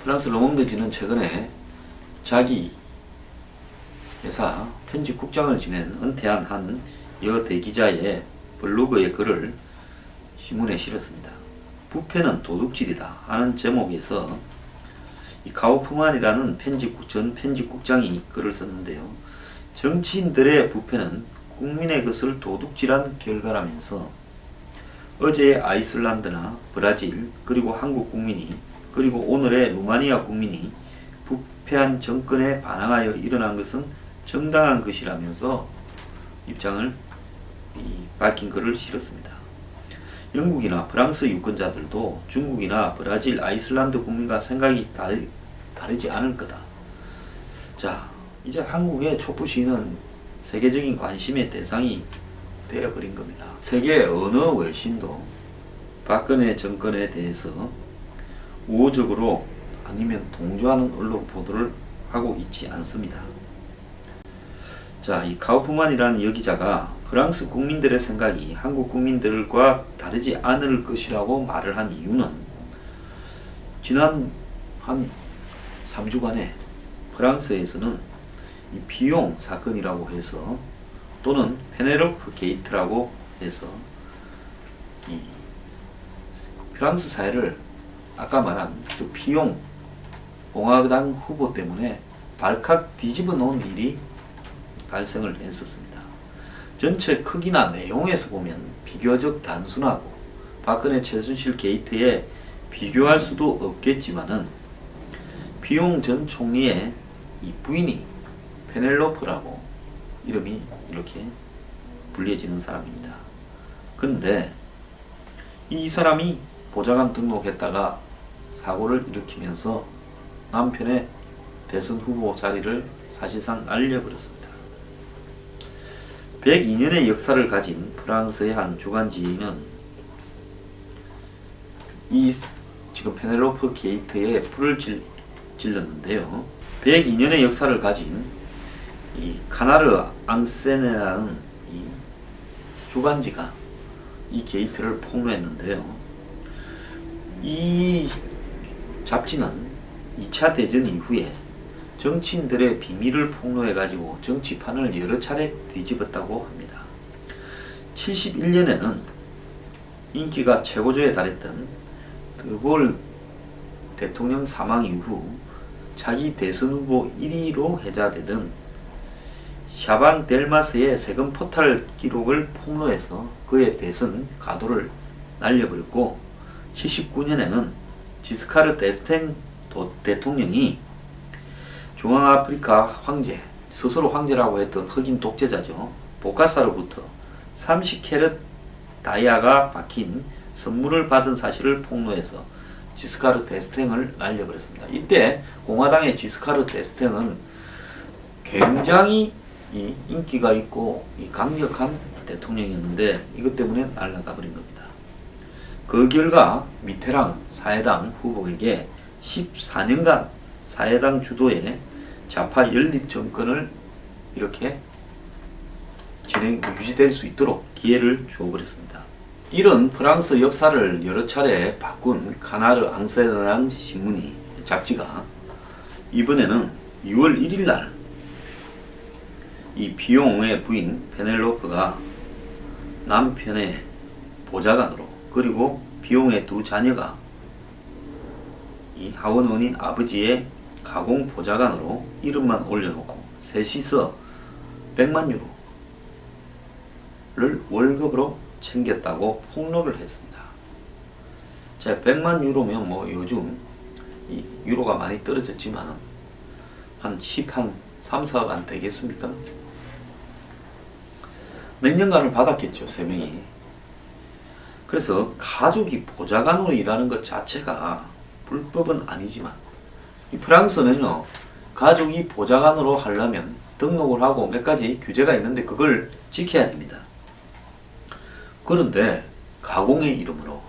프랑스 르몽드지는 최근에 자기 회사 편집국장을 지낸 은퇴한 한 여대기자의 블로그에 글을 신문에 실었습니다. 부패는 도둑질이다 하는 제목에서 이 카우프만이라는 전 편집국장이 글을 썼는데요. 정치인들의 부패는 국민의 것을 도둑질한 결과라면서 어제의 아이슬란드나 브라질 그리고 한국 국민이 그리고 오늘의 루마니아 국민이 부패한 정권에 반항하여 일어난 것은 정당한 것이라면서 입장을 밝힌 글을 실었습니다. 영국이나 프랑스 유권자들도 중국이나 브라질, 아이슬란드 국민과 생각이 다르지 않을 거다. 자, 이제 한국의 촛불 시위는 세계적인 관심의 대상이 되어버린 겁니다. 세계 어느 외신도 박근혜 정권에 대해서 우호적으로 아니면 동조하는 언론 보도를 하고 있지 않습니다. 자, 이 카우프만이라는 여기자가 프랑스 국민들의 생각이 한국 국민들과 다르지 않을 것이라고 말을 한 이유는 지난 한 3주간에 프랑스에서는 이 비용 사건이라고 해서 또는 페네로프 게이트라고 해서 이 프랑스 사회를 아까 말한 그 비용 공화당 후보 때문에 발칵 뒤집어 놓은 일이 발생을 했었습니다. 전체 크기나 내용에서 보면 비교적 단순하고 박근혜 최순실 게이트에 비교할 수도 없겠지만은 비용 전 총리의 이 부인이 페넬로프라고 이름이 이렇게 불려지는 사람입니다. 그런데 이 사람이 보좌관 등록했다가 사고를 일으키면서 남편의 대선 후보 자리를 사실상 날려버렸습니다. 102년의 역사를 가진 프랑스의 한 주간지는 이 지금 페넬로프 게이트에 불을 질렀는데요. 102년의 역사를 가진 이 카나르 앙세네라는 이 주간지가 이 게이트를 폭로했는데요. 이 잡지는 2차 대전 이후에 정치인들의 비밀을 폭로해가지고 정치판을 여러 차례 뒤집었다고 합니다. 71년에는 인기가 최고조에 달했던 드골 대통령 사망 이후 자기 대선 후보 1위로 회자되던 샤방 델마스의 세금 포탈 기록을 폭로해서 그의 대선 가도를 날려버렸고 79년에는 지스카르 데스탱 대통령이 중앙아프리카 황제, 스스로 황제라고 했던 흑인 독재자죠. 보카사로부터 30캐럿 다이아가 박힌 선물을 받은 사실을 폭로해서 지스카르 데스탱을 날려버렸습니다. 이때 공화당의 지스카르 데스탱은 굉장히 인기가 있고 강력한 대통령이었는데 이것 때문에 날아가 버린 겁니다. 그 결과 미테랑 사회당 후보에게 14년간 사회당 주도의 좌파 연립 정권을 이렇게 유지될 수 있도록 기회를 주어버렸습니다. 이런 프랑스 역사를 여러 차례 바꾼 카나르 앙세르랑 신문이 잡지가 이번에는 6월 1일 날 이 비용의 부인 페넬로프가 남편의 보좌관으로 그리고 비용의 두 자녀가 이 하원원인 아버지의 가공 보좌관으로 이름만 올려놓고 셋이서 100만 유로를 월급으로 챙겼다고 폭로를 했습니다. 자, 100만 유로면 뭐 요즘 이 유로가 많이 떨어졌지만 한 3, 4억 안 되겠습니까? 몇 년간을 받았겠죠, 3명이. 그래서 가족이 보좌관으로 일하는 것 자체가 불법은 아니지만 이 프랑스는요, 가족이 보좌관으로 하려면 등록을 하고 몇 가지 규제가 있는데 그걸 지켜야 됩니다. 그런데 가공의 이름으로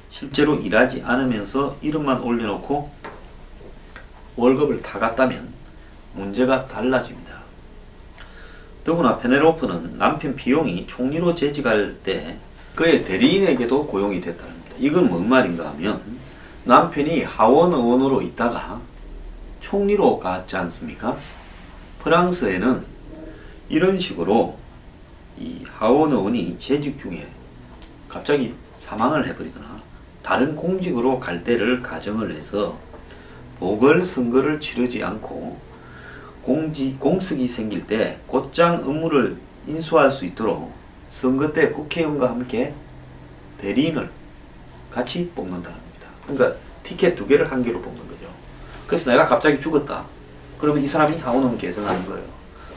실제로 일하지 않으면서 이름만 올려놓고 월급을 타갔다면 문제가 달라집니다. 더구나 페넬로프는 남편 비용이 총리로 재직할 때 그의 대리인에게도 고용이 됐다는 겁니다. 이건 뭔 말인가 하면 남편이 하원 의원으로 있다가 총리로 갔지 않습니까? 프랑스에는 이런 식으로 이 하원 의원이 재직 중에 갑자기 사망을 해버리거나 다른 공직으로 갈 때를 가정을 해서 보궐선거를 치르지 않고 공석이 생길 때 곧장 업무를 인수할 수 있도록 선거 때 국회의원과 함께 대리인을 같이 뽑는다는 겁니다. 그러니까 티켓 2개를 한 개로 뽑는 거죠. 그래서 내가 갑자기 죽었다. 그러면 이 사람이 하원의원 계승하는 거예요.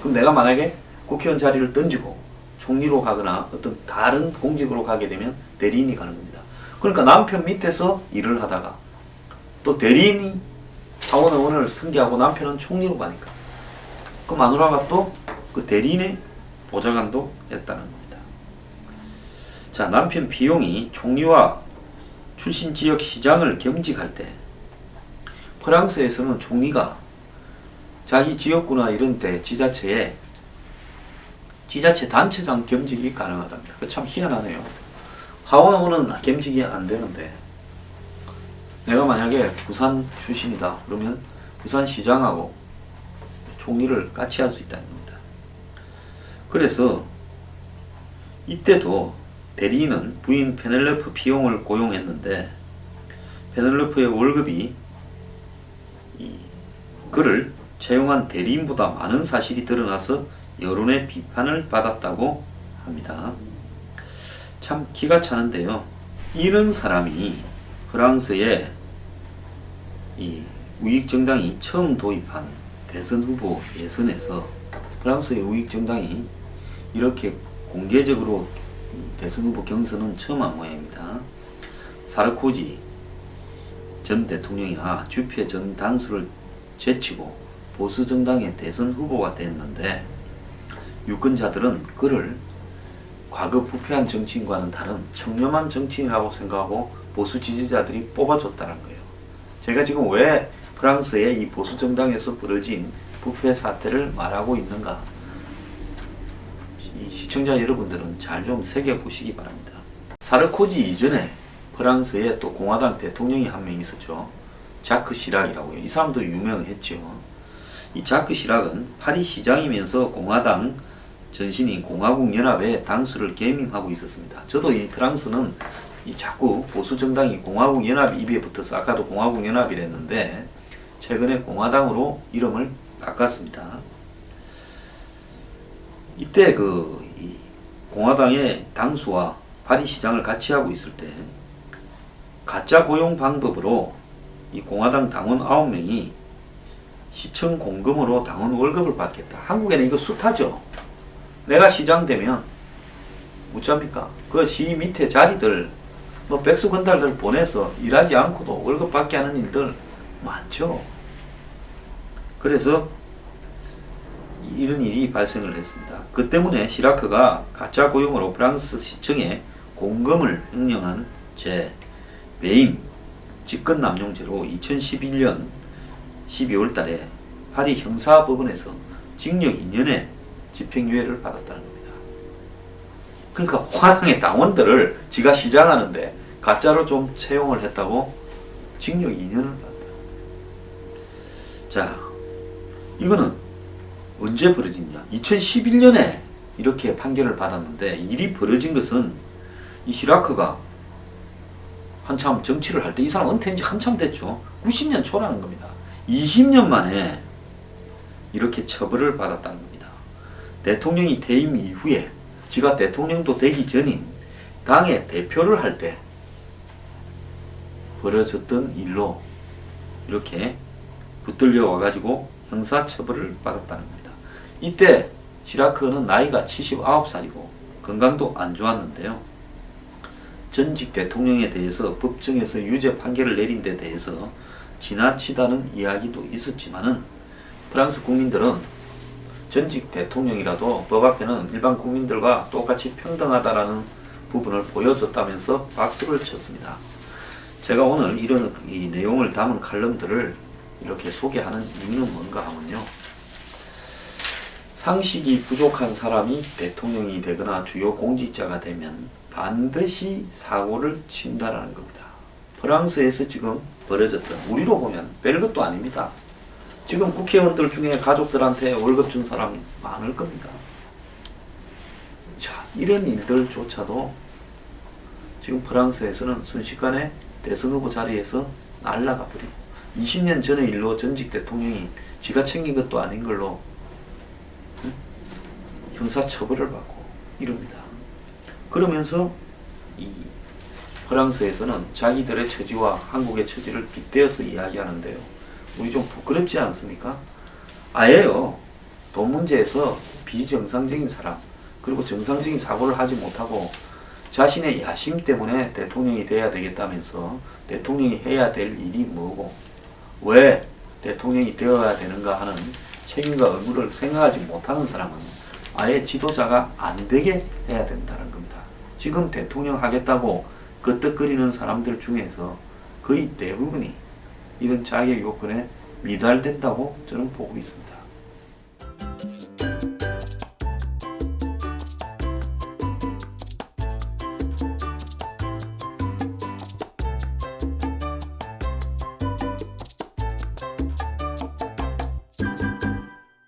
그럼 내가 만약에 국회의원 자리를 던지고 총리로 가거나 어떤 다른 공직으로 가게 되면 대리인이 가는 겁니다. 그러니까 남편 밑에서 일을 하다가 또 대리인이 하원의원을 승계하고 남편은 총리로 가니까 그 마누라가 또 그 대리인의 보좌관도 했다는 겁니다. 자, 남편 비용이 총리와 출신 지역 시장을 겸직할 때 프랑스에서는 총리가 자기 지역구나 이런 데 지자체 단체장 겸직이 가능하답니다. 그 참 희한하네요. 하원의원은 겸직이 안 되는데 내가 만약에 부산 출신이다 그러면 부산시장하고 총리를 같이 할 수 있다는 겁니다. 그래서 이때도 대리인은 부인 페넬로페 피용을 고용했는데 페넬로페의 월급이 그를 채용한 대리인보다 많은 사실이 드러나서 여론의 비판을 받았다고 합니다. 참 기가 차는데요. 이런 사람이 프랑스의 이 우익정당이 처음 도입한 대선 후보 예선에서 프랑스의 우익정당이 이렇게 공개적으로 대선 후보 경선은 처음 한 모양입니다. 사르코지 전 대통령이 주표 전 당수를 제치고 보수 정당의 대선 후보가 됐는데 유권자들은 그를 과거 부패한 정치인과는 다른 청렴한 정치인이라고 생각하고 보수 지지자들이 뽑아줬다는 거예요. 제가 지금 왜 프랑스의 이 보수 정당에서 벌어진 부패 사태를 말하고 있는가? 이 시청자 여러분들은 잘 좀 새겨보시기 바랍니다. 사르코지 이전에 프랑스에 또 공화당 대통령이 한 명 있었죠. 자크 시락이라고요. 이 사람도 유명했죠. 이 자크 시락은 파리 시장이면서 공화당 전신인 공화국연합의 당수를 겸임하고 있었습니다. 저도 이 프랑스는 자꾸 보수 정당이 공화국연합 입에 붙어서 아까도 공화국연합이랬는데 최근에 공화당으로 이름을 바꿨습니다. 이때 이 공화당의 당수와 파리 시장을 같이 하고 있을 때 가짜 고용 방법으로 이 공화당 당원 9명이 시청 공금으로 당원 월급을 받겠다. 한국에는 이거 숱하죠. 내가 시장 되면 어쩝니까? 그 시 밑에 자리들 백수건달들 보내서 일하지 않고도 월급 받게 하는 일들 많죠. 그래서 이런 일이 발생을 했습니다. 그 때문에 시라크가 가짜 고용으로 프랑스 시청에 공금을 횡령한 죄, 배임, 직권남용죄로 2011년 12월 달에 파리 형사법원에서 징역 2년의 집행유예를 받았다는 겁니다. 그러니까 공화당의 당원들을 지가 시장하는데 가짜로 좀 채용을 했다고 징역 2년을 받았다. 자, 이거는 언제 벌어졌냐? 2011년에 이렇게 판결을 받았는데 일이 벌어진 것은 이 시라크가 한참 정치를 할 때 이 사람 은퇴한 지 한참 됐죠. 90년 초라는 겁니다. 20년 만에 이렇게 처벌을 받았다는 겁니다. 대통령이 퇴임 이후에 지가 대통령도 되기 전인 당의 대표를 할 때 벌어졌던 일로 이렇게 붙들려 와가지고 형사처벌을 받았다는 겁니다. 이때 시라크는 나이가 79살이고 건강도 안 좋았는데요. 전직 대통령에 대해서 법정에서 유죄 판결을 내린 데 대해서 지나치다는 이야기도 있었지만은 프랑스 국민들은 전직 대통령이라도 법 앞에는 일반 국민들과 똑같이 평등하다라는 부분을 보여줬다면서 박수를 쳤습니다. 제가 오늘 이런 이 내용을 담은 칼럼들을 이렇게 소개하는 이유는 뭔가 하면요. 상식이 부족한 사람이 대통령이 되거나 주요 공직자가 되면 반드시 사고를 친다라는 겁니다. 프랑스에서 지금 벌어졌던, 우리로 보면 별것도 아닙니다. 지금 국회의원들 중에 가족들한테 월급 준 사람 많을 겁니다. 자, 이런 일들조차도 지금 프랑스에서는 순식간에 대선 후보 자리에서 날아가 버리고 20년 전의 일로 전직 대통령이 지가 챙긴 것도 아닌 걸로 형사처벌을 받고 이럽니다. 그러면서 이 프랑스에서는 자기들의 처지와 한국의 처지를 빗대어서 이야기하는데요. 우리 좀 부끄럽지 않습니까? 아예요. 돈 문제에서 비정상적인 사람, 그리고 정상적인 사고를 하지 못하고 자신의 야심 때문에 대통령이 돼야 되겠다면서 대통령이 해야 될 일이 뭐고 왜 대통령이 되어야 되는가 하는 책임과 의무를 생각하지 못하는 사람은 아예 지도자가 안 되게 해야 된다는 겁니다. 지금 대통령 하겠다고 끄떡거리는 사람들 중에서 거의 대부분이 이런 자격 요건에 미달된다고 저는 보고 있습니다.